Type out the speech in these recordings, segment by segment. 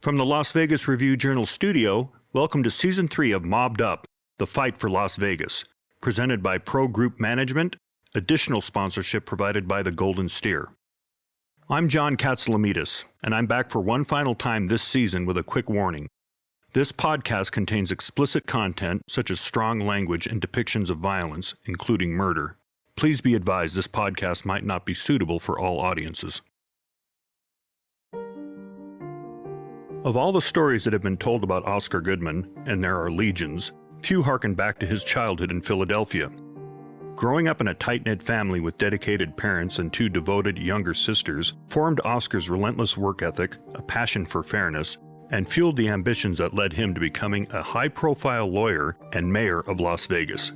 From the Las Vegas Review-Journal studio, welcome to Season 3 of Mobbed Up, The Fight for Las Vegas, presented by Pro Group Management, additional sponsorship provided by the Golden Steer. I'm John Katsalamidis, and I'm back for one final time this season with a quick warning. This podcast contains explicit content such as strong language and depictions of violence, including murder. Please be advised this podcast might not be suitable for all audiences. Of all the stories that have been told about Oscar Goodman, and there are legions, few harken back to his childhood in Philadelphia. Growing up in a tight-knit family with dedicated parents and two devoted younger sisters formed Oscar's relentless work ethic, a passion for fairness, and fueled the ambitions that led him to becoming a high-profile lawyer and mayor of Las Vegas.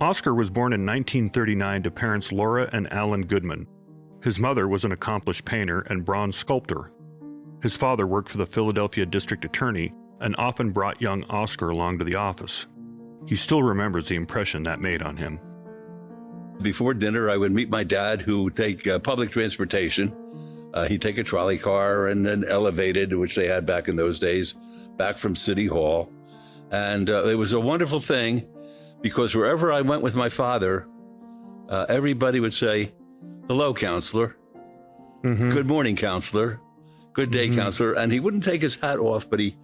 Oscar was born in 1939 to parents Laura and Alan Goodman. His mother was an accomplished painter and bronze sculptor. His father worked for the Philadelphia district attorney and often brought young Oscar along to the office. He still remembers the impression that made on him. Before dinner, I would meet my dad, who would take public transportation. He'd take a trolley car and an elevated, which they had back in those days, back from City Hall. And it was a wonderful thing because wherever I went with my father, everybody would say, "Hello, counselor." "Good morning, counselor." "Good day, counselor." And he wouldn't take his hat off, but he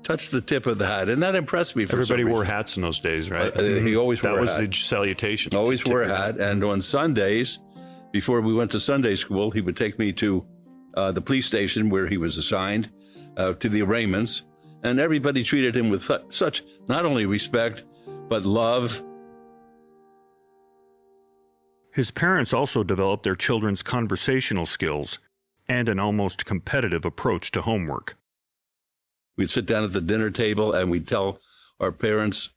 touched the tip of the hat. And that impressed me. Everybody wore hats in those days, right? He always wore a hat. That was the salutation. Always wore a hat. And on Sundays, before we went to Sunday school, he would take me to the police station where he was assigned to the arraignments. And everybody treated him with such not only respect, but love. His parents also developed their children's conversational skills and an almost competitive approach to homework. We'd sit down at the dinner table and we'd tell our parents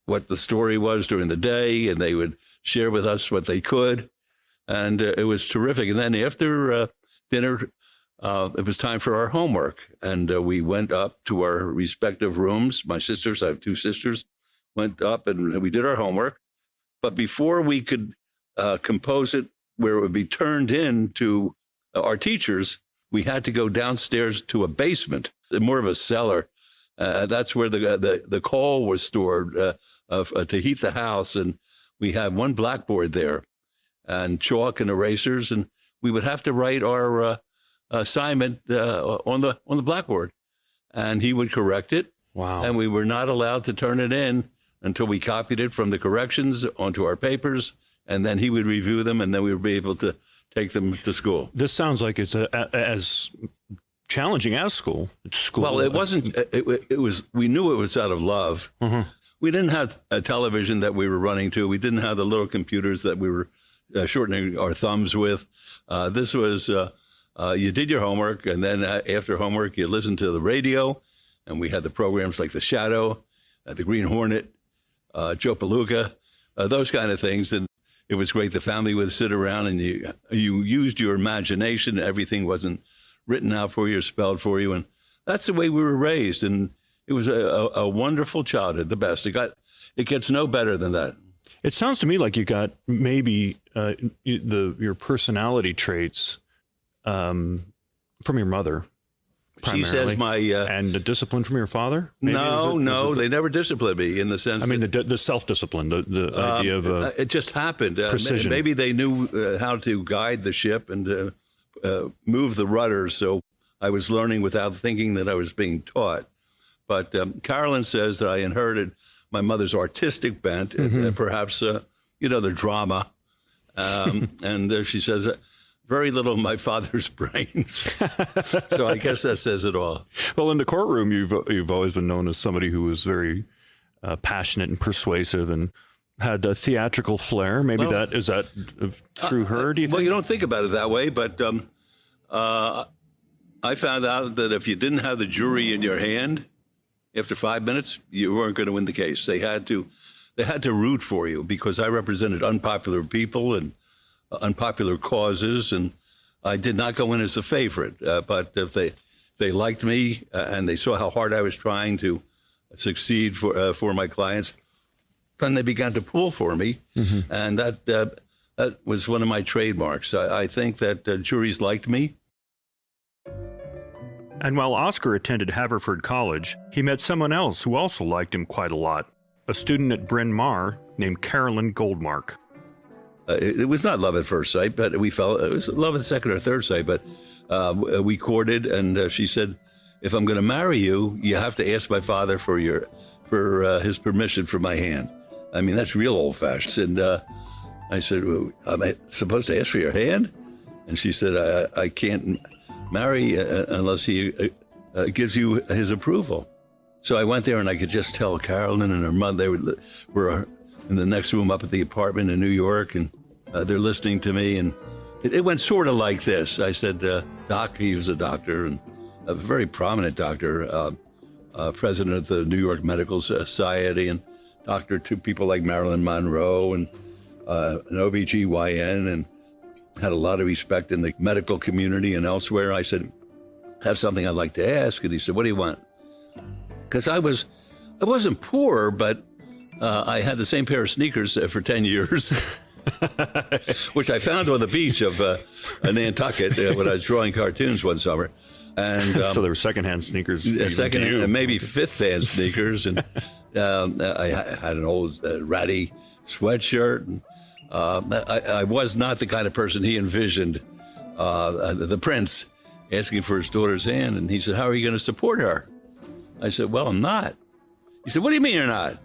what the story was during the day, and they would share with us what they could. And it was terrific. And then after dinner, it was time for our homework. And we went up to our respective rooms. My sisters, I have two sisters, went up and we did our homework. But before we could compose it where it would be turned in to our teachers, we had to go downstairs to a basement, more of a cellar. That's where the coal was stored to heat the house. And we had one blackboard there and chalk and erasers. And we would have to write our assignment on the blackboard. And he would correct it. Wow. And we were not allowed to turn it in until we copied it from the corrections onto our papers. And then he would review them, and then we would be able to take them to school. This sounds like it's as challenging as school. Well, it wasn't. It was. We knew it was out of love. We didn't have a television that we were running to. We didn't have the little computers that we were shortening our thumbs with. This was. You did your homework, and then after homework, you listened to the radio, and we had the programs like The Shadow, The Green Hornet, Joe Palooka, those kind of things, and it was great. The family would sit around and you used your imagination. Everything wasn't written out for you or spelled for you. And that's the way we were raised. And it was a wonderful childhood, the best. It gets no better than that. It sounds to me like you got maybe your personality traits from your mother. She says and the discipline from your father? Maybe? No, they never disciplined me in the sense. I mean, the self-discipline, the idea of it just happened. Precision. Maybe they knew how to guide the ship and move the rudder. So I was learning without thinking that I was being taught. But Carolyn says that I inherited my mother's artistic bent, and perhaps the drama. And she says. Very little of my father's brains. So I guess that says it all. Well, in the courtroom, you've always been known as somebody who was very passionate and persuasive and had a theatrical flair. Maybe is that through her, do you think? Well, you don't think about it that way, but I found out that if you didn't have the jury in your hand, after 5 minutes, you weren't going to win the case. They had to root for you because I represented unpopular people and unpopular causes, and I did not go in as a favorite. But if they liked me and they saw how hard I was trying to succeed for my clients, then they began to pull for me, and that was one of my trademarks. I think that juries liked me. And while Oscar attended Haverford College, he met someone else who also liked him quite a lot, a student at Bryn Mawr named Carolyn Goldmark. It was not love at first sight, but it was love at second or third sight, but we courted, and she said, if I'm going to marry you, you have to ask my father for his permission for my hand. I mean, that's real old-fashioned. And I said, well, am I supposed to ask for your hand? And she said, I can't marry unless he gives you his approval. So I went there, and I could just tell Carolyn and her mother, they were in the next room up at the apartment in New York, and they're listening to me. And it went sort of like this. I said, Doc, he was a doctor, and a very prominent doctor, president of the New York Medical Society, and doctor to people like Marilyn Monroe, and an OBGYN, and had a lot of respect in the medical community and elsewhere. I said, I have something I'd like to ask. And he said, what do you want? Because I wasn't poor, but I had the same pair of sneakers for 10 years, which I found on the beach of Nantucket when I was drawing cartoons one summer. And so there were secondhand sneakers. Secondhand and maybe fifth-hand sneakers. And I had an old ratty sweatshirt. And, I was not the kind of person he envisioned, the prince asking for his daughter's hand. And he said, how are you going to support her? I said, well, I'm not. He said, what do you mean you're not?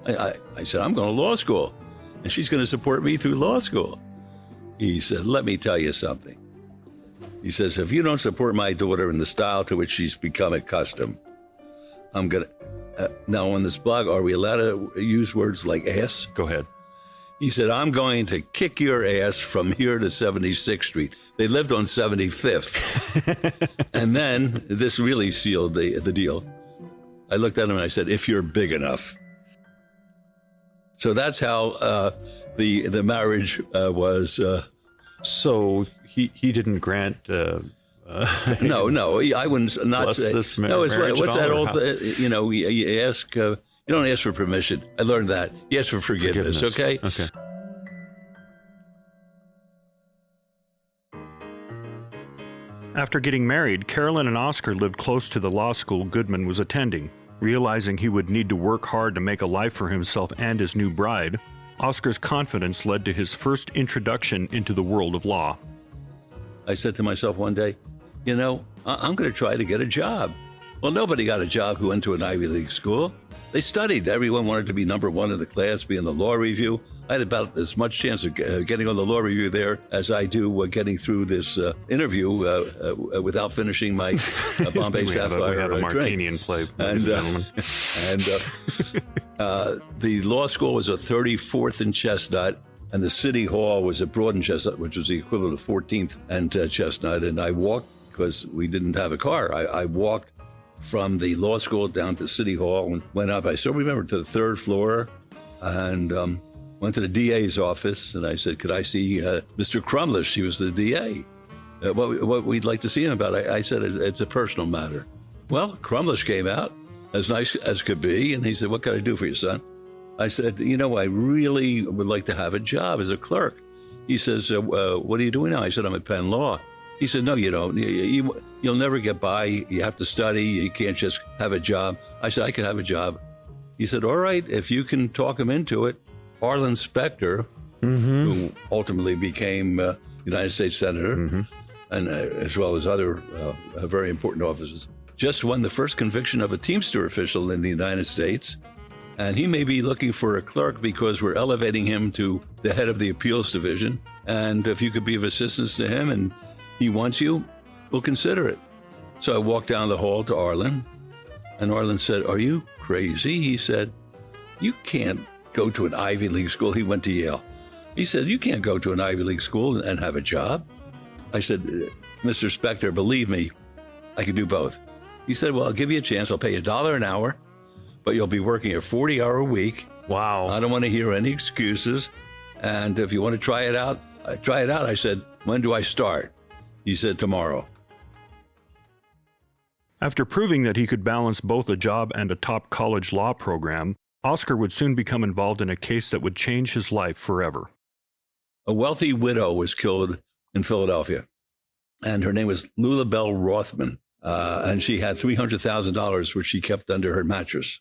I said, I'm going to law school, and she's going to support me through law school. He said, let me tell you something. He says, if you don't support my daughter in the style to which she's become accustomed, I'm going to... now, on this blog, are we allowed to use words like ass? Go ahead. He said, I'm going to kick your ass from here to 76th Street. They lived on 75th. And then this really sealed the deal. I looked at him and I said, if you're big enough. So that's how the marriage was. So he didn't grant. No, I wouldn't not say. This no, it's what's that old? How? You ask. You don't ask for permission. I learned that. You ask for forgiveness. Okay. Okay. After getting married, Carolyn and Oscar lived close to the law school Goodman was attending. Realizing he would need to work hard to make a life for himself and his new bride, Oscar's confidence led to his first introduction into the world of law. I said to myself one day, I'm going to try to get a job. Well, nobody got a job who went to an Ivy League school. They studied. Everyone wanted to be number one in the class, be in the law review. I had about as much chance of getting on the law review there as I do getting through this interview without finishing my Bombay Sapphire We have a martini drink. in play, ladies and gentlemen. The law school was at 34th and Chestnut, and the city hall was at Broad and Chestnut, which was the equivalent of 14th and Chestnut. And I walked, because we didn't have a car, I walked from the law school down to City Hall and went up, I still remember, to the third floor, and went to the DA's office, and I said, could I see Mr. Crumlish? He was the DA. What we'd like to see him about. I said, it's a personal matter. Well, Crumlish came out, as nice as could be, and he said, what can I do for you, son? I said, I really would like to have a job as a clerk. He says, what are you doing now? I said, I'm at Penn Law. He said, no, you don't. You'll never get by. You have to study. You can't just have a job. I said, I can have a job. He said, all right, if you can talk him into it. Arlen Specter, who ultimately became United States Senator, and as well as other very important offices, just won the first conviction of a Teamster official in the United States. And he may be looking for a clerk because we're elevating him to the head of the appeals division. And if you could be of assistance to him and he wants you, we'll consider it. So I walked down the hall to Arlen, and Arlen said, are you crazy? He said, you can't go to an Ivy League school. He went to Yale. He said, you can't go to an Ivy League school and have a job. I said, Mr. Specter, believe me, I can do both. He said, well, I'll give you a chance. I'll pay you $1 an hour, but you'll be working a 40-hour week. Wow. I don't want to hear any excuses. And if you want to try it out, try it out. I said, when do I start? He said, tomorrow. After proving that he could balance both a job and a top college law program, Oscar would soon become involved in a case that would change his life forever. A wealthy widow was killed in Philadelphia, and her name was Lula Bell Rothman. and she had $300,000, which she kept under her mattress.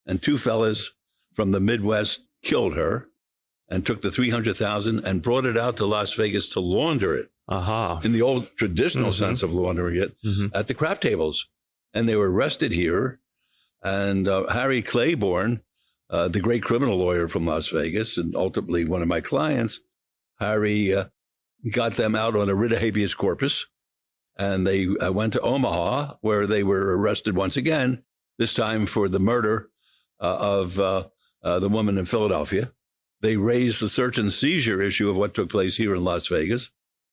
And two fellas from the Midwest killed her and took the $300,000 and brought it out to Las Vegas to launder it. In the old traditional sense of laundering it at the crap tables. And they were arrested here. And Harry Claiborne, the great criminal lawyer from Las Vegas, and ultimately one of my clients, Harry got them out on a writ of habeas corpus. And they went to Omaha, where they were arrested once again, this time for the murder of the woman in Philadelphia. They raised the search and seizure issue of what took place here in Las Vegas.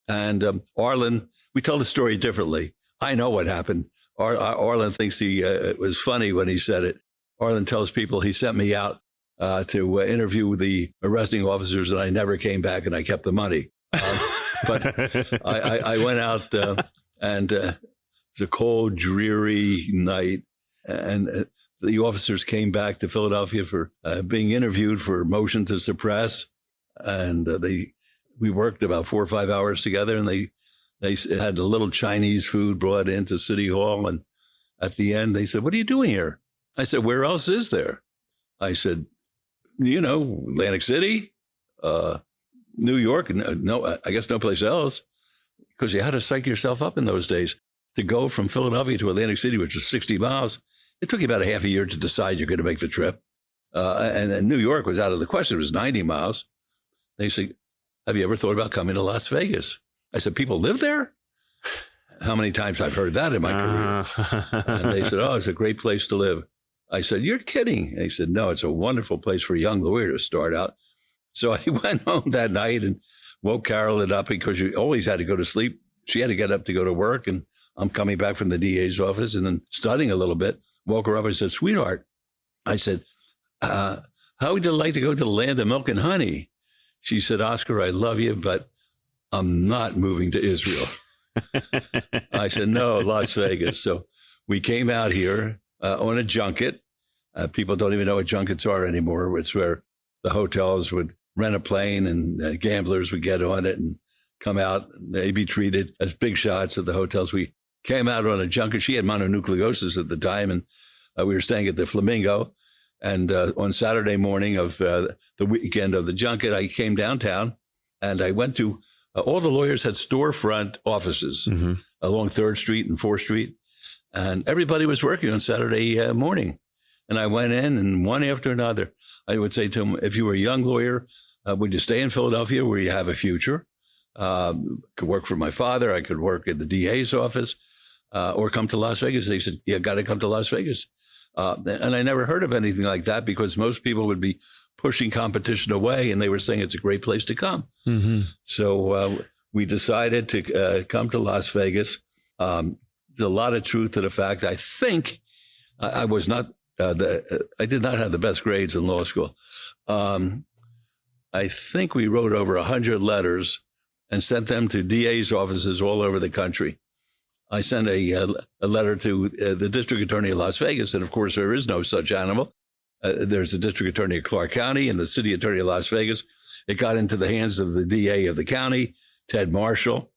And Arlen, we tell the story differently. I know what happened. Arlen thinks it was funny when he said it. Arlen tells people he sent me out to interview the arresting officers, and I never came back, and I kept the money. But I went out, and it's a cold, dreary night, and the officers came back to Philadelphia for being interviewed for motion to suppress, and we worked about 4 or 5 hours together, and they had a little Chinese food brought into City Hall. And at the end, they said, "What are you doing here?" I said, "Where else is there?" I said, Atlantic City, New York. No, I guess no place else, because you had to psych yourself up in those days to go from Philadelphia to Atlantic City, which is 60 miles. It took you about a half a year to decide you're going to make the trip. And New York was out of the question. It was 90 miles. They said, "Have you ever thought about coming to Las Vegas?" I said, "People live there?" How many times I've heard that in my career. And they said, "Oh, it's a great place to live." I said, "You're kidding." And he said, "No, it's a wonderful place for a young lawyer to start out." So I went home that night and woke Carolyn up, because she always had to go to sleep. She had to get up to go to work. And I'm coming back from the DA's office and then studying a little bit. Woke her up and said, "Sweetheart," I said, "how would you like to go to the land of milk and honey?" She said, "Oscar, I love you, but I'm not moving to Israel." I said, "No, Las Vegas." So we came out here on a junket. People don't even know what junkets are anymore. It's where the hotels would rent a plane and gamblers would get on it and come out. And they'd be treated as big shots at the hotels. We came out on a junket. She had mononucleosis at the time, and we were staying at the Flamingo. And on Saturday morning of the weekend of the junket, I came downtown and I went to all the lawyers had storefront offices along 3rd Street and 4th Street. And everybody was working on Saturday morning. And I went in, and one after another, I would say to them, "If you were a young lawyer, would you stay in Philadelphia where you have a future? Could work for my father. I could work at the DA's office, or come to Las Vegas." They said, "You got to come to Las Vegas." And I never heard of anything like that, because most people would be pushing competition away, and they were saying it's a great place to come. So we decided to come to Las Vegas. There's a lot of truth to the fact. I think I was not, I did not have the best grades in law school. I think we wrote over 100 letters and sent them to DA's offices all over the country. I sent a letter to the district attorney of Las Vegas, and of course there is no such animal. There's the district attorney of Clark County and the city attorney of Las Vegas. It got into the hands of the DA of the county, Ted Marshall,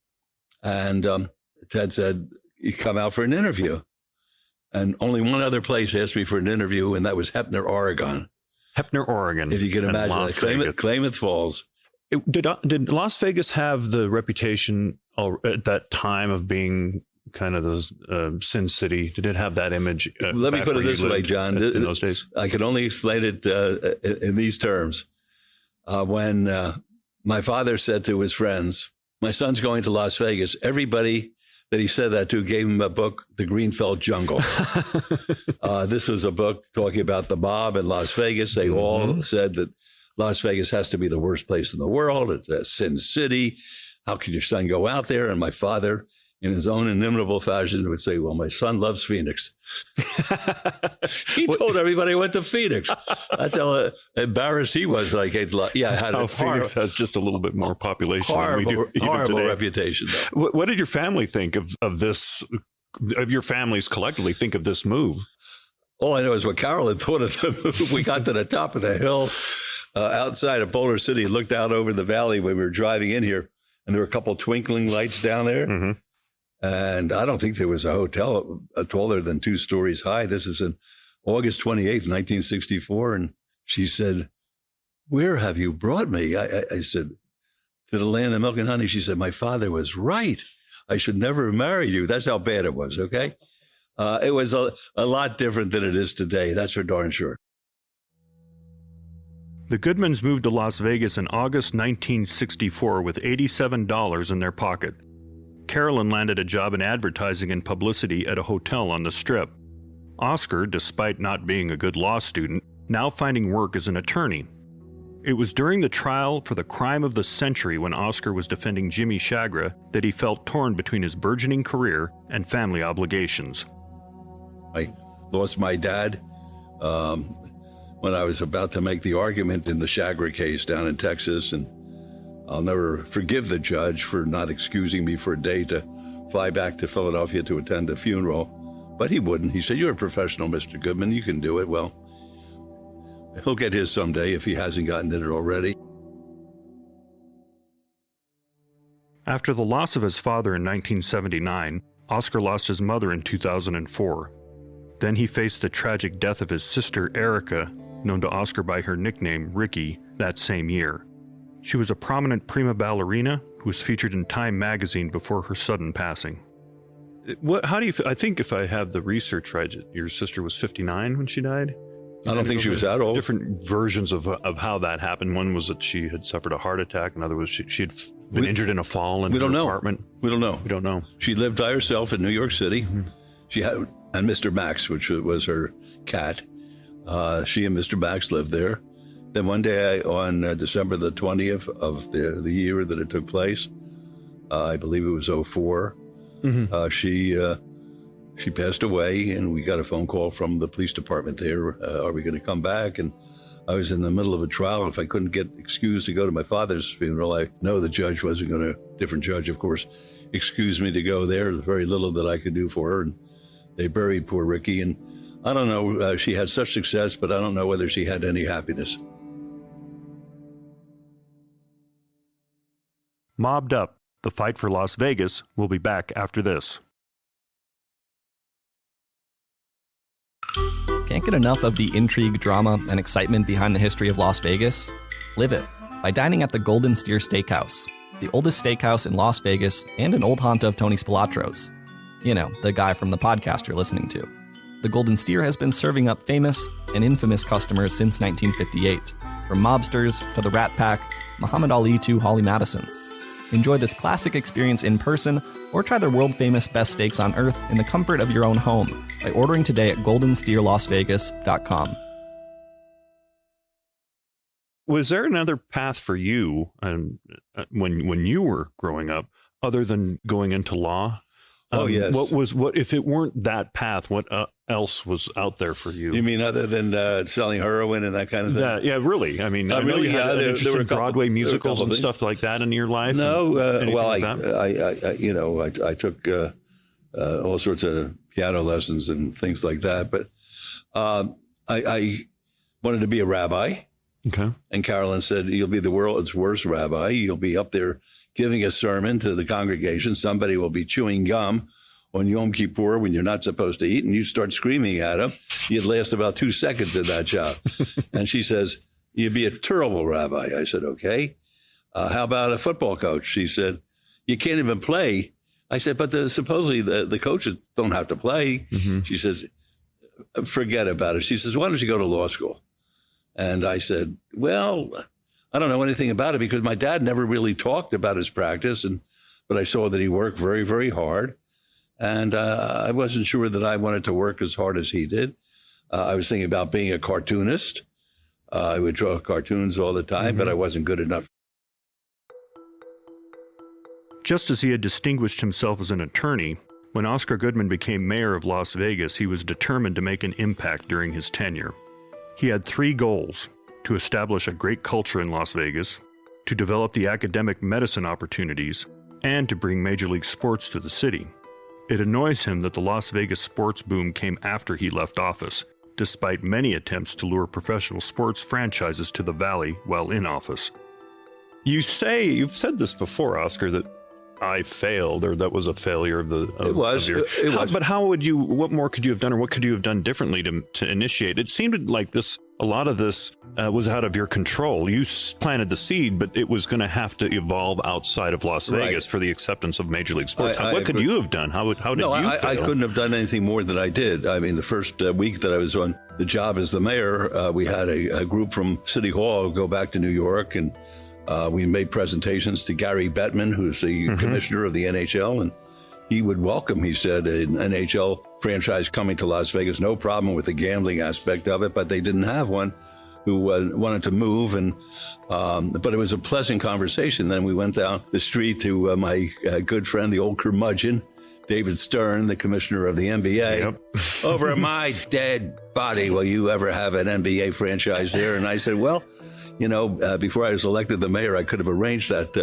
and Ted said, "You come out for an interview." And only one other place asked me for an interview, and that was Heppner, Oregon. Heppner, Oregon. If you can imagine that. Klamath Falls. Did Las Vegas have the reputation at that time of being kind of the Sin City? Did it have that image? Let me put it this way, John. In those days, I can only explain it in these terms. When my father said to his friends, "My son's going to Las Vegas," everybody that he said that to gave him a book, The Greenfeld Jungle. This was a book talking about the mob in Las Vegas. They all said that Las Vegas has to be the worst place in the world. It's a Sin City. How can your son go out there? And my father, in his own inimitable fashion, would say, "Well, my son loves Phoenix." He told everybody he went to Phoenix. That's how embarrassed he was. Like, Phoenix has just a little bit more population horrible, than we do even horrible today. reputation. What did your family think of this? Of your families collectively think of this move? All I know is what Carolyn thought of the move. We got to the top of the hill outside of Boulder City, looked out over the valley when we were driving in here, and there were a couple twinkling lights down there. And I don't think there was a hotel taller than 2 stories high. This is in August 28th, 1964. And she said, "Where have you brought me?" I said, "To the land of milk and honey." She said, "My father was right. I should never have married you." That's how bad it was, okay? It was a lot different than it is today. That's for darn sure. The Goodmans moved to Las Vegas in August 1964 with $87 in their pocket. Carolyn landed a job in advertising and publicity at a hotel on the Strip. Oscar, despite not being a good law student, now finding work as an attorney. It was during the trial for the crime of the century when Oscar was defending Jimmy Chagra that he felt torn between his burgeoning career and family obligations. I lost my dad when I was about to make the argument in the Chagra case down in Texas, and I'll never forgive the judge for not excusing me for a day to fly back to Philadelphia to attend the funeral. But he wouldn't. He said, "You're a professional, Mr. Goodman. You can do it." Well, he'll get his someday if he hasn't gotten it already. After the loss of his father in 1979, Oscar lost his mother in 2004. Then he faced the tragic death of his sister, Erica, known to Oscar by her nickname, Ricky, that same year. She was a prominent prima ballerina who was featured in Time magazine before her sudden passing. How do you? I think if I have the research right, your sister was 59 when she died. I don't think she was that old. Different versions of how that happened. One was that she had suffered a heart attack. Another was she had been injured in a fall in her apartment. We don't know. We don't know. She lived by herself in New York City. Mm-hmm. She had, and Mr. Max, which was her cat. She and Mr. Max lived there. Then one day on December the 20th of the year that it took place, I believe it was 2004, she passed away, and we got a phone call from the police department there. Are we going to come back? And I was in the middle of a trial. If I couldn't get excused to go to my father's funeral, I know the judge wasn't going to, different judge, of course, excuse me to go there. There's very little that I could do for her. And they buried poor Ricky. And I don't know, she had such success, but I don't know whether she had any happiness. Mobbed Up, the fight for Las Vegas, will be back after this. Can't get enough of the intrigue, drama, and excitement behind the history of Las Vegas? Live it by dining at the Golden Steer Steakhouse, the oldest steakhouse in Las Vegas and an old haunt of Tony Spilatro's. You know, the guy from the podcast you're listening to. The Golden Steer has been serving up famous and infamous customers since 1958, from mobsters to the Rat Pack, Muhammad Ali to Holly Madison. Enjoy this classic experience in person, or try their world-famous best steaks on earth in the comfort of your own home by ordering today at goldensteerlasvegas.com. Was there another path for you when you were growing up, other than going into law? Oh, yes. What if it weren't that path? What else was out there for you? You mean other than selling heroin and that kind of thing? Yeah, really. I mean, I know you had an interest in Broadway musicals and stuff like that in your life. No, I took all sorts of piano lessons and things like that. But I wanted to be a rabbi. Okay. And Carolyn said, "You'll be the world's worst rabbi. You'll be up there giving a sermon to the congregation. Somebody will be chewing gum on Yom Kippur when you're not supposed to eat, and you start screaming at them. You'd last about 2 seconds in that job." And she says, "You'd be a terrible rabbi." I said, "Okay. How about a football coach?" She said, "You can't even play." I said, "But supposedly the coaches don't have to play." Mm-hmm. She says, "Forget about it." She says, "Why don't you go to law school?" And I said, "Well, I don't know anything about it because my dad never really talked about his practice, but I saw that he worked very, very hard. And I wasn't sure that I wanted to work as hard as he did. I was thinking about being a cartoonist. I would draw cartoons all the time, but I wasn't good enough." Just as he had distinguished himself as an attorney, when Oscar Goodman became mayor of Las Vegas, he was determined to make an impact during his tenure. He had 3 goals: to establish a great culture in Las Vegas, to develop the academic medicine opportunities, and to bring Major League sports to the city. It annoys him that the Las Vegas sports boom came after he left office, despite many attempts to lure professional sports franchises to the Valley while in office. You've said this before, Oscar, that I failed, or that was a failure of the. It was. But how would you? What more could you have done, or what could you have done differently to initiate? It seemed like this. A lot of this was out of your control. You planted the seed, but it was going to have to evolve outside of Las Vegas for the acceptance of Major League Sports. What could you have done? How did you fail? I couldn't have done anything more than I did. I mean, the first week that I was on the job as the mayor, we had a group from City Hall go back to New York, and we made presentations to Gary Bettman, who's the commissioner of the NHL, and he would welcome, he said, an NHL franchise coming to Las Vegas, no problem with the gambling aspect of it, but they didn't have one who wanted to move. And but it was a pleasant conversation. Then we went down the street to my good friend, the old curmudgeon, David Stern, the commissioner of the NBA. Yep. Over my dead body, will you ever have an NBA franchise there? And I said, well, you know, before I was elected the mayor, I could have arranged that.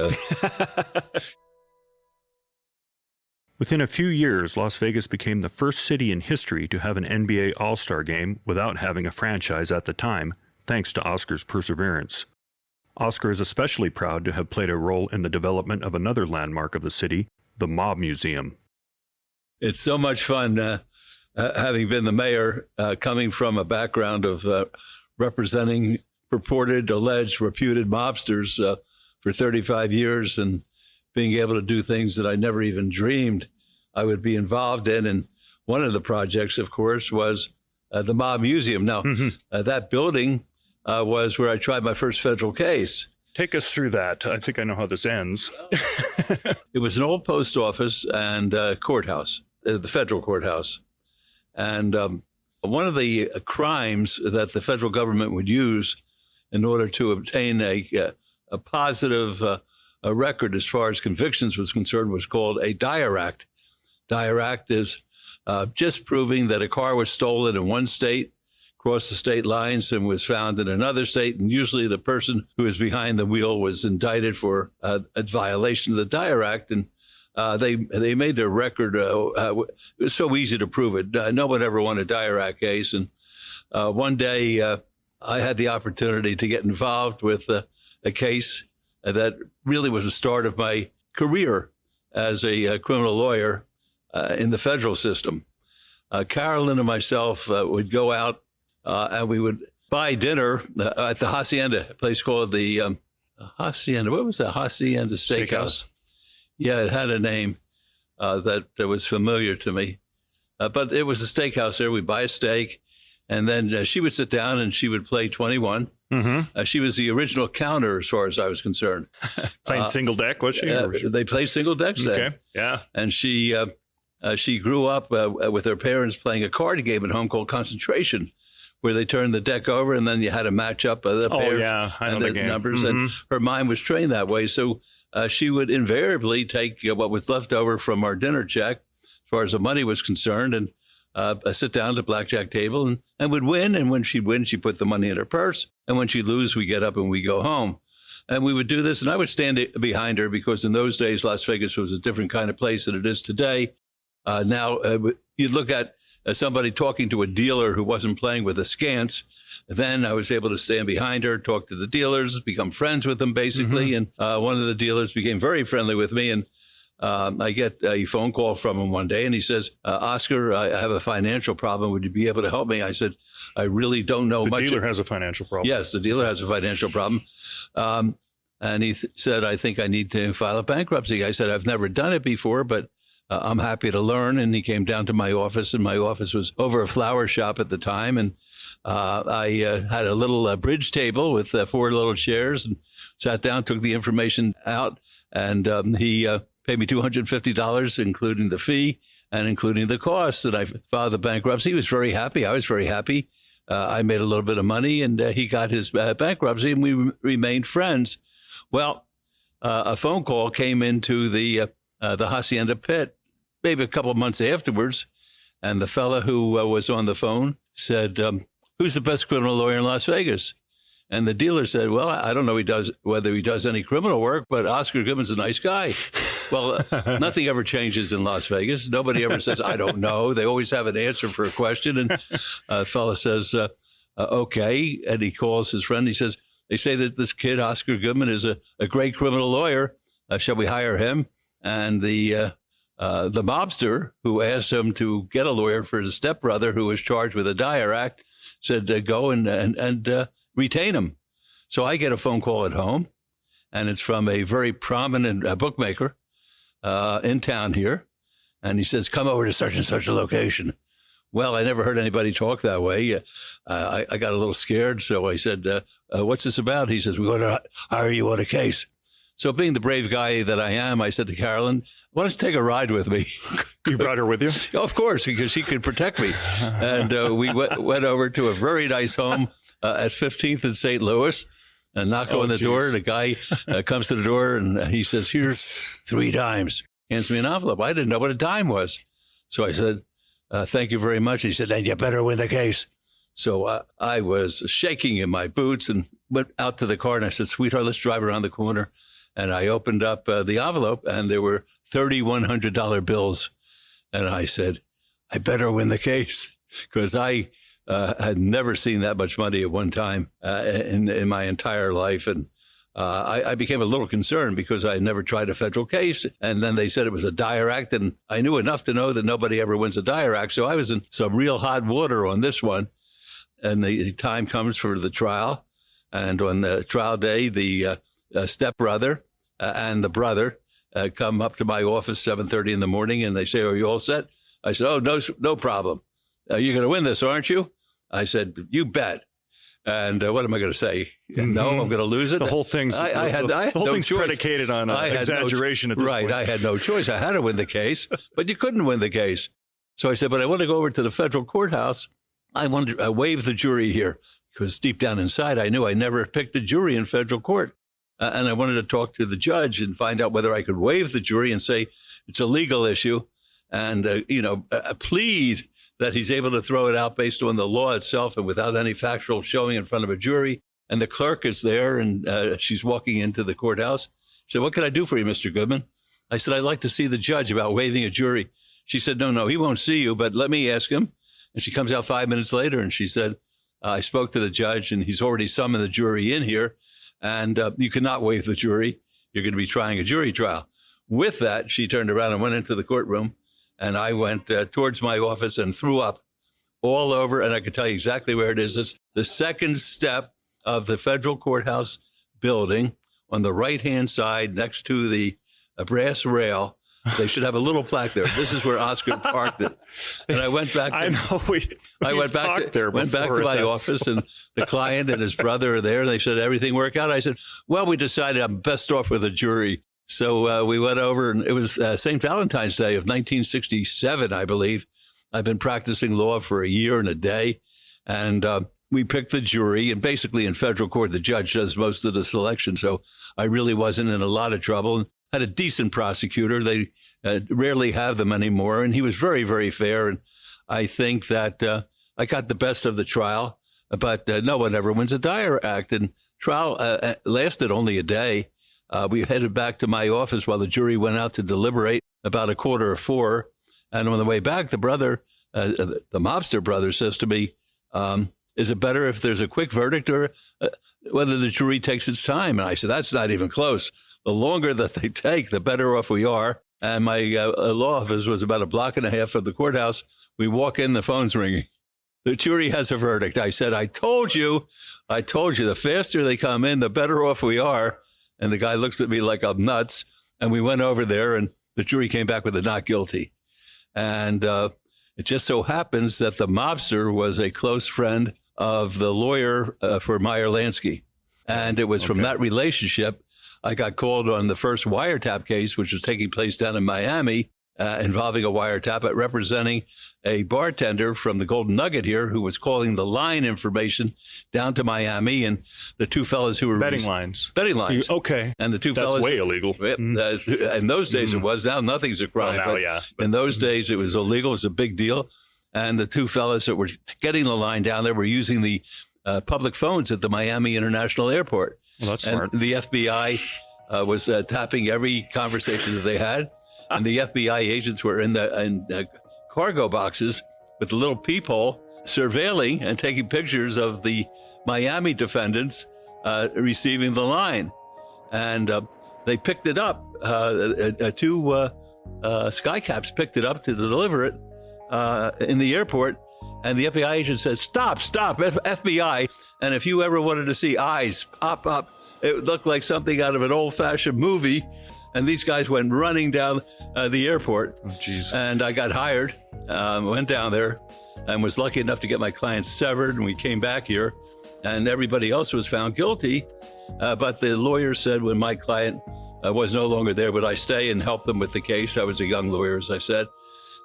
Within a few years, Las Vegas became the first city in history to have an NBA All-Star game without having a franchise at the time, thanks to Oscar's perseverance. Oscar is especially proud to have played a role in the development of another landmark of the city, the Mob Museum. It's so much fun having been the mayor, coming from a background of representing purported, alleged, reputed mobsters for 35 years and being able to do things that I never even dreamed I would be involved in. And one of the projects, of course, was the Mob Museum. Now, that building was where I tried my first federal case. Take us through that. I think I know how this ends. It was an old post office and courthouse, the federal courthouse. And one of the crimes that the federal government would use in order to obtain a positive a record as far as convictions was concerned was called a Dyer Act. Dyer Act is just proving that a car was stolen in one state, crossed the state lines, and was found in another state. And usually the person who was behind the wheel was indicted for a violation of the Dyer Act. And they made their record. It was so easy to prove it. No one ever won a Dyer Act case. And one day I had the opportunity to get involved with a case that really was the start of my career as a criminal lawyer in the federal system. Carolyn and myself would go out and we would buy dinner at the Hacienda, a place called the Hacienda. What was that? Hacienda Steakhouse. Yeah, it had a name that was familiar to me. But it was a steakhouse there. We'd buy a steak, and then she would sit down and she would play 21. She was the original counter as far as I was concerned. Playing single deck, was she? They played single decks then. Okay, yeah. And she grew up with her parents playing a card game at home called Concentration, where they turned the deck over and then you had to match up the pairs I know and the numbers. And her mind was trained that way. So she would invariably take what was left over from our dinner check, as far as the money was concerned, and sit down at the blackjack table and would win. And when she'd win, she put the money in her purse. And when she'd lose, we get up and we go home. And we would do this. And I would stand behind her because in those days, Las Vegas was a different kind of place than it is today. Now, you look at somebody talking to a dealer who wasn't playing with askance. Then I was able to stand behind her, talk to the dealers, become friends with them, basically. And one of the dealers became very friendly with me. And I get a phone call from him one day, and he says, Oscar, I have a financial problem. Would you be able to help me? I said, I really don't know much. The dealer has a financial problem. Yes, the dealer has a financial problem. And he said, I think I need to file a bankruptcy. I said, I've never done it before, but I'm happy to learn. And he came down to my office, and my office was over a flower shop at the time. And I had a little bridge table with 4 little chairs and sat down, took the information out, and he paid me $250, including the fee and including the costs. And I filed the bankruptcy. He was very happy. I was very happy. I made a little bit of money, and he got his bankruptcy, and we remained friends. Well, a phone call came into the Hacienda pit maybe a couple of months afterwards, and the fella who was on the phone said, who's the best criminal lawyer in Las Vegas? And the dealer said, well, I don't know whether he does any criminal work, but Oscar Goodman's a nice guy. Well, nothing ever changes in Las Vegas. Nobody ever says, I don't know. They always have an answer for a question. And a fellow says, okay. And he calls his friend. He says, they say that this kid, Oscar Goodman, is a great criminal lawyer. Shall we hire him? And the mobster who asked him to get a lawyer for his stepbrother who was charged with a Dyer Act said, go and retain him. So I get a phone call at home, and it's from a very prominent bookmaker in town here. And he says, come over to such and such a location. Well, I never heard anybody talk that way. I got a little scared. So I said, what's this about? He says, we want to hire you on a case. So being the brave guy that I am, I said to Carolyn, why don't you take a ride with me? You brought her with you? Oh, of course, because she could protect me. And we went over to a very nice home at 15th and St. Louis and knocked on the door. The guy comes to the door and he says, here's 3 dimes. Hands me an envelope. I didn't know what a dime was. So I said, thank you very much. He said, then you better win the case. So I was shaking in my boots and went out to the car and I said, sweetheart, let's drive around the corner. And I opened up the envelope and there were $3,100 bills. And I said, I better win the case because I had never seen that much money at one time in my entire life. And I became a little concerned because I had never tried a federal case. And then they said it was a Dyer Act. And I knew enough to know that nobody ever wins a Dyer Act. So I was in some real hot water on this one. And the time comes for the trial. And on the trial day, the stepbrother and the brother come up to my office 7:30 in the morning, and they say, are you all set? I said, oh, no problem. You're going to win this, aren't you? I said, you bet. And what am I going to say? No, I'm going to lose it. The whole thing's, I had no choice. Predicated on exaggeration at this point. Right, I had no choice. I had to win the case, but you couldn't win the case. So I said, but I want to go over to the federal courthouse. I wanted to waive the jury here because deep down inside, I knew I never picked a jury in federal court. And I wanted to talk to the judge and find out whether I could waive the jury and say it's a legal issue and, plead that he's able to throw it out based on the law itself and without any factual showing in front of a jury. And the clerk is there and she's walking into the courthouse. She said, what can I do for you, Mr. Goodman? I said, I'd like to see the judge about waiving a jury. She said, no, he won't see you, but let me ask him. And she comes out 5 minutes later and she said, I spoke to the judge and he's already summoned the jury in here. And you cannot waive the jury. You're going to be trying a jury trial. With that, she turned around and went into the courtroom. And I went towards my office and threw up all over. And I can tell you exactly where it is. It's the second step of the federal courthouse building on the right-hand side next to the brass rail. They should have a little plaque there. This is where Oscar parked it. And I went back. I went back to my office, and the client and his brother are there. They said, everything work out? I said, well, we decided I'm best off with a jury. So we went over, and it was St. Valentine's Day of 1967, I believe. I've been practicing law for a year and a day. And we picked the jury. And basically in federal court, the judge does most of the selection. So I really wasn't in a lot of trouble. And had a decent prosecutor. They rarely have them anymore. And he was very, very fair. And I think that I got the best of the trial. But no one ever wins a Dyer Act. And trial lasted only a day. We headed back to my office while the jury went out to deliberate about 3:45. And on the way back, the brother, the mobster brother, says to me, is it better if there's a quick verdict or whether the jury takes its time? And I said, that's not even close. The longer that they take, the better off we are. And my law office was about 1.5 blocks from the courthouse. We walk in, the phone's ringing. The jury has a verdict. I said, I told you, the faster they come in, the better off we are. And the guy looks at me like I'm nuts. And we went over there, and the jury came back with a not guilty. And it just so happens that the mobster was a close friend of the lawyer for Meyer Lansky. And it was from that relationship I got called on the first wiretap case, which was taking place down in Miami, involving a wiretap representing a bartender from the Golden Nugget here who was calling the line information down to Miami, and the two fellas who were betting lines. Okay. And the two fellas. That's way illegal. In those days it was. Now nothing's a crime. Well, now, yeah. In those days it was illegal. It was a big deal. And the two fellas that were getting the line down there were using the public phones at the Miami International Airport. Well, that's smart. And the FBI was tapping every conversation that they had. And the FBI agents were in the cargo boxes with the little peephole surveilling and taking pictures of the Miami defendants receiving the line. And they picked it up. Two skycaps picked it up to deliver it in the airport. And the FBI agent says, stop, FBI. And if you ever wanted to see eyes pop up, it looked like something out of an old-fashioned movie. And these guys went running down the airport. Oh, geez. And I got hired, went down there, and was lucky enough to get my client severed. And we came back here, and everybody else was found guilty. But the lawyer said when my client was no longer there, would I stay and help them with the case? I was a young lawyer, as I said.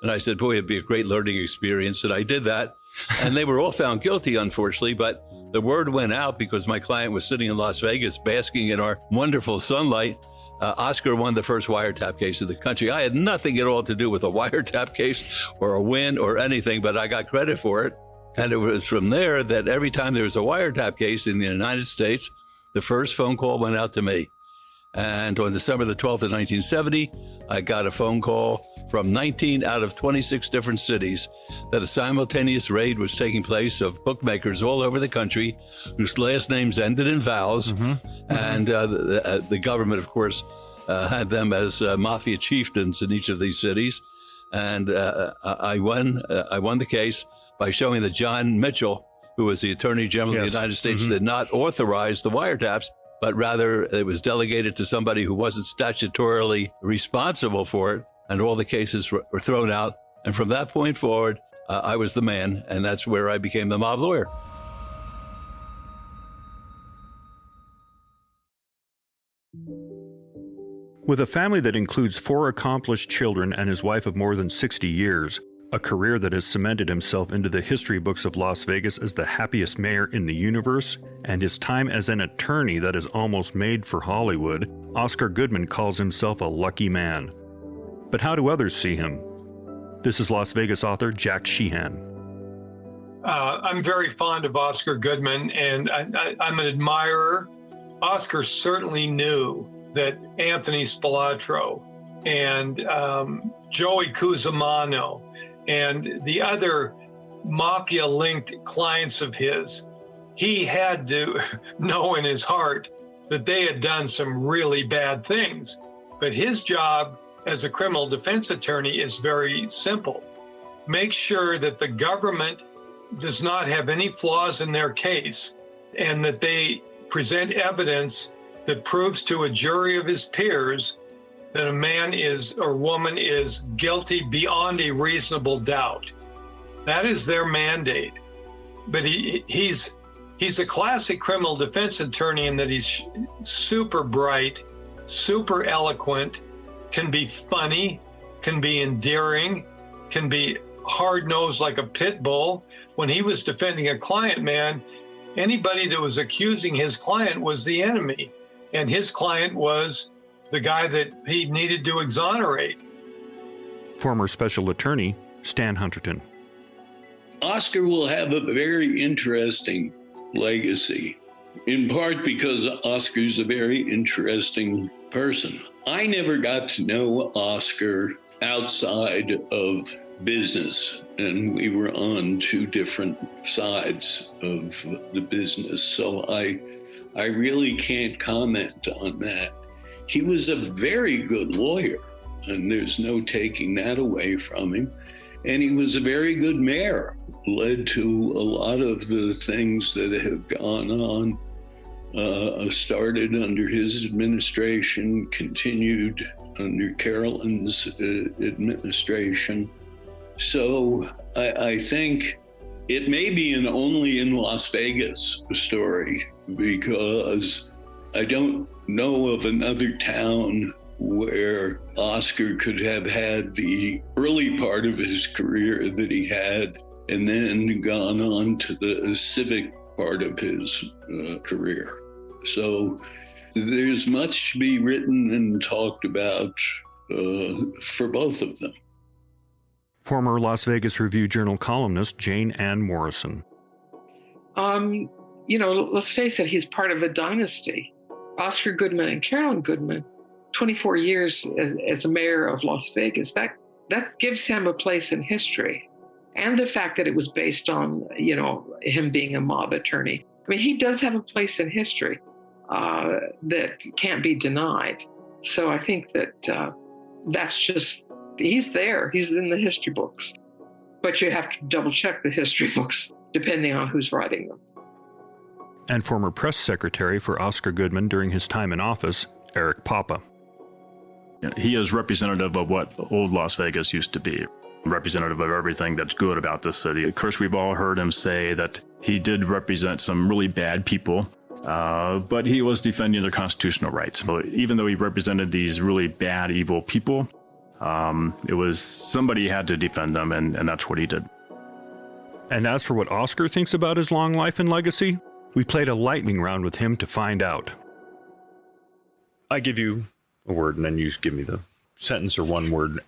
And I said, boy, it'd be a great learning experience. And I did that. And they were all found guilty, unfortunately. But the word went out because my client was sitting in Las Vegas basking in our wonderful sunlight. Oscar won the first wiretap case in the country. I had nothing at all to do with a wiretap case or a win or anything, but I got credit for it. And it was from there that every time there was a wiretap case in the United States, the first phone call went out to me. And on December the 12th of 1970, I got a phone call from 19 out of 26 different cities that a simultaneous raid was taking place of bookmakers all over the country whose last names ended in vowels. And the government, of course, had them as mafia chieftains in each of these cities. And I won the case by showing that John Mitchell, who was the Attorney General of the United States, did not authorize the wiretaps, but rather it was delegated to somebody who wasn't statutorily responsible for it. And all the cases were thrown out. And from that point forward, I was the man. And that's where I became the mob lawyer. With a family that includes 4 accomplished children and his wife of more than 60 years, a career that has cemented himself into the history books of Las Vegas as the happiest mayor in the universe, and his time as an attorney that is almost made for Hollywood, Oscar Goodman calls himself a lucky man. But how do others see him? This is Las Vegas author Jack Sheehan. I'm very fond of Oscar Goodman, and I'm an admirer. Oscar certainly knew that Anthony Spilatro and Joey Cusimano and the other mafia-linked clients of his, he had to know in his heart that they had done some really bad things. But his job as a criminal defense attorney is very simple. Make sure that the government does not have any flaws in their case and that they present evidence that proves to a jury of his peers that a man is or woman is guilty beyond a reasonable doubt. That is their mandate. But he's a classic criminal defense attorney in that he's super bright, super eloquent, can be funny, can be endearing, can be hard-nosed like a pit bull. When he was defending a client, man, anybody that was accusing his client was the enemy. And his client was the guy that he needed to exonerate. Former special attorney Stan Hunterton. Oscar will have a very interesting legacy, in part because Oscar's a very interesting person. I never got to know Oscar outside of business, and we were on 2 different sides of the business, so I really can't comment on that. He was a very good lawyer, and there's no taking that away from him. And he was a very good mayor, led to a lot of the things that have gone on, started under his administration, continued under Carolyn's administration. So I think it may be an only in Las Vegas story, because I don't know of another town where Oscar could have had the early part of his career that he had and then gone on to the civic part of his career. So there's much to be written and talked about for both of them. Former Las Vegas Review-Journal columnist Jane Ann Morrison. Let's face it, he's part of a dynasty. Oscar Goodman and Carolyn Goodman, 24 years as a mayor of Las Vegas, that gives him a place in history. And the fact that it was based on, him being a mob attorney. I mean, he does have a place in history that can't be denied. So I think that that's just, he's there. He's in the history books. But you have to double check the history books depending on who's writing them. And former press secretary for Oscar Goodman during his time in office, Eric Papa. He is representative of what old Las Vegas used to be, representative of everything that's good about this city. Of course, we've all heard him say that he did represent some really bad people, but he was defending their constitutional rights. So even though he represented these really bad, evil people, it was somebody had to defend them, and that's what he did. And as for what Oscar thinks about his long life and legacy, we played a lightning round with him to find out. I give you a word, and then you give me the sentence or one word.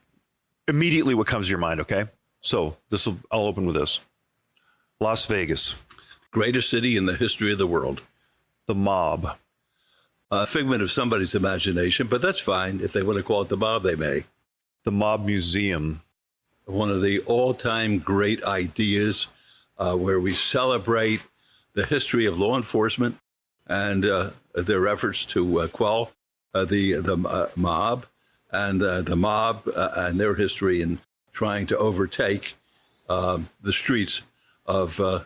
Immediately what comes to your mind, okay? So I'll open with this. Las Vegas. Greatest city in the history of the world. The mob. A figment of somebody's imagination, but that's fine. If they want to call it the mob, they may. The Mob Museum. One of the all-time great ideas where we celebrate the history of law enforcement and their efforts to quell the mob and the mob and their history in trying to overtake the streets of the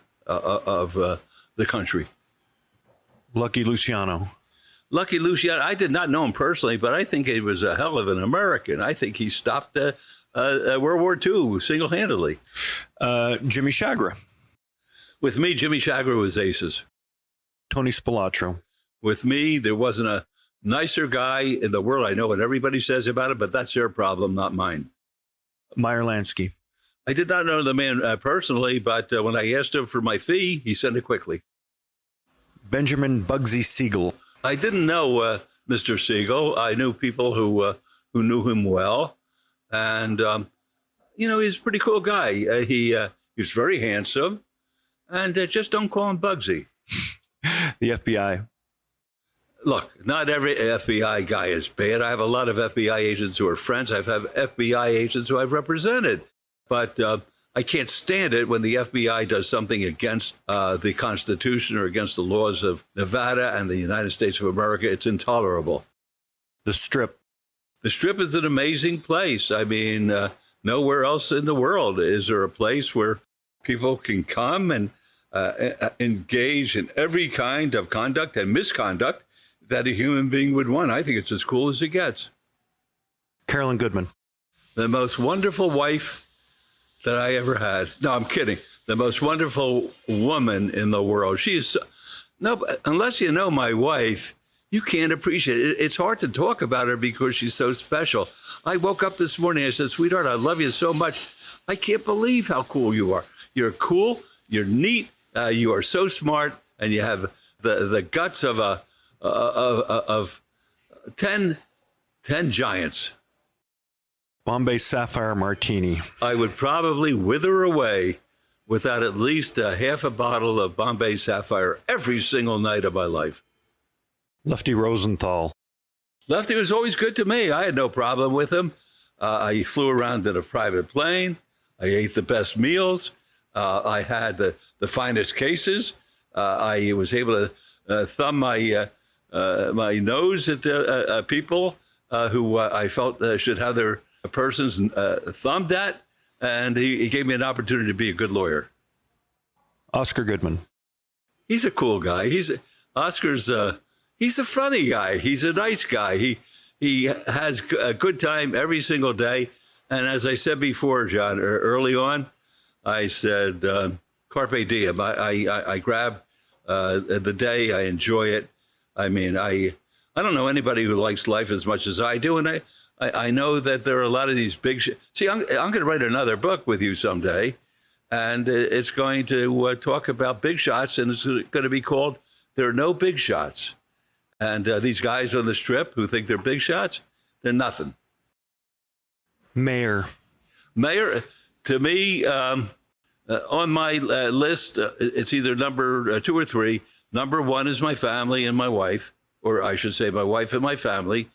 country. Lucky Luciano. Lucky Luciano, I did not know him personally, but I think he was a hell of an American. I think he stopped World War II single-handedly. Jimmy Chagra. With me, Jimmy Chagra was aces. Tony Spilatro. With me, there wasn't a nicer guy in the world. I know what everybody says about it, but that's their problem, not mine. Meyer Lansky. I did not know the man personally, but when I asked him for my fee, he sent it quickly. Benjamin Bugsy Siegel. I didn't know Mr. Siegel. I knew people who knew him well, and he's a pretty cool guy. He was very handsome, and just don't call him Bugsy. The FBI. Look, not every FBI guy is bad. I have a lot of FBI agents who are friends. I've had FBI agents who I've represented, but I can't stand it when the FBI does something against the Constitution or against the laws of Nevada and the United States of America. It's intolerable. The Strip. The Strip is an amazing place. I mean, nowhere else in the world is there a place where people can come and engage in every kind of conduct and misconduct that a human being would want. I think it's as cool as it gets. Carolyn Goodman. The most wonderful wife that I ever had. No, I'm kidding. The most wonderful woman in the world. Unless you know my wife, you can't appreciate it. It's hard to talk about her because she's so special. I woke up this morning, I said, sweetheart, I love you so much. I can't believe how cool you are. You're cool, you're neat, you are so smart, and you have the guts of 10 giants. Bombay Sapphire Martini. I would probably wither away without at least half a bottle of Bombay Sapphire every single night of my life. Lefty Rosenthal. Lefty was always good to me. I had no problem with him. I flew around in a private plane. I ate the best meals. I had the finest cases. I was able to thumb my nose at people who I felt should have their persons thumbed at, and he gave me an opportunity to be a good lawyer. Oscar Goodman. He's a cool guy. He's a funny guy. He's a nice guy. He has a good time every single day. And as I said before, John, early on, I said, carpe diem. I grab the day. I enjoy it. I mean, I don't know anybody who likes life as much as I do, and I know that there are a lot of these big. See, I'm going to write another book with you someday, and it's going to talk about big shots, and it's going to be called "There Are No Big Shots." And these guys on the Strip who think they're big shots, they're nothing. Mayor, to me, on my list, it's either number 2 or 3. Number 1 is my family and my wife, or I should say my wife and my family.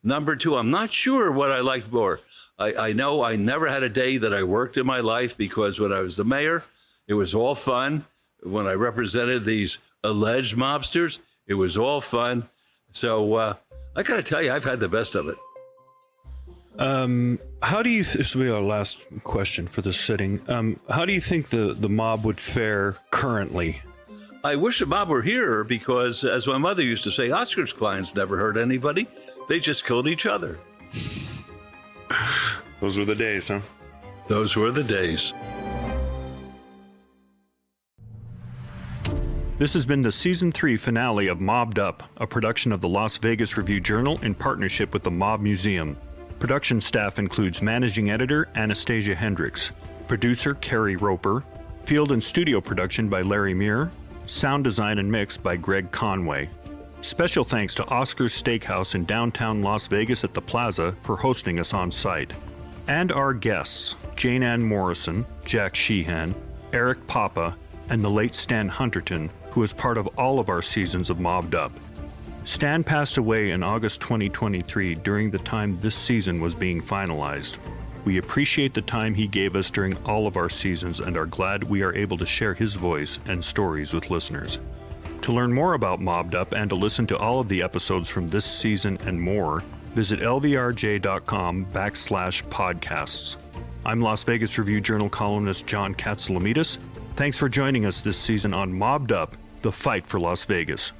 Number 2, I'm not sure what I liked more. I know I never had a day that I worked in my life because when I was the mayor, it was all fun. When I represented these alleged mobsters, it was all fun. So I got to tell you, I've had the best of it. How do you? This will be our last question for this sitting. How do you think the mob would fare currently? I wish the mob were here because, as my mother used to say, Oscar's clients never hurt anybody. They just killed each other. Those were the days, huh? Those were the days. This has been the Season 3 finale of Mobbed Up, a production of the Las Vegas Review-Journal in partnership with the Mob Museum. Production staff includes Managing Editor Anastasia Hendricks, Producer Carrie Roper, Field and Studio Production by Larry Muir, Sound Design and Mix by Greg Conway. Special thanks to Oscar's Steakhouse in downtown Las Vegas at the Plaza for hosting us on site. And our guests, Jane Ann Morrison, Jack Sheehan, Eric Papa, and the late Stan Hunterton, who was part of all of our seasons of Mobbed Up. Stan passed away in August 2023 during the time this season was being finalized. We appreciate the time he gave us during all of our seasons and are glad we are able to share his voice and stories with listeners. To learn more about Mobbed Up and to listen to all of the episodes from this season and more, visit lvrj.com/podcasts. I'm Las Vegas Review-Journal columnist John Katsalomidis. Thanks for joining us this season on Mobbed Up, the fight for Las Vegas.